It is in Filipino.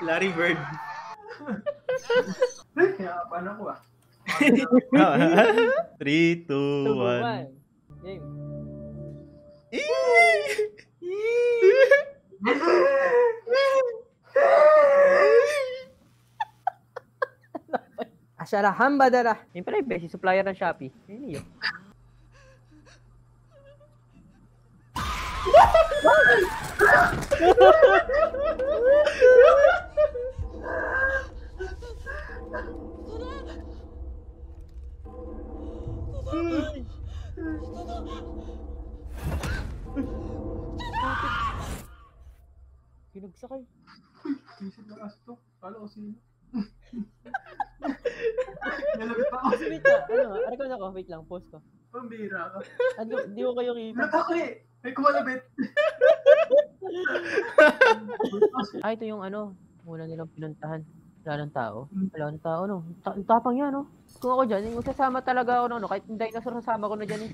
Larry Bird. Kaya paano ko 3, 2, 1. Game. Asyarahan ba dala? Yung pala yung basic supplier ng Shopee. Yun yun. Pinagsakay. Isip na kasi to. Kala ko sino. Nalabit ako. Wait lang, record ako. Wait lang, pause ko. Pambira ka. Di ko kayo kita. Nalat ako eh. May kumalabit. Ito yung muna nilang pinuntahan. Wala ng tao. Wala ng tao, no? Ang tapang yan, no? Kung ako dyan, yung sasama talaga ako, no? Kahit yung dinosaur sasama ko na dyan, eh.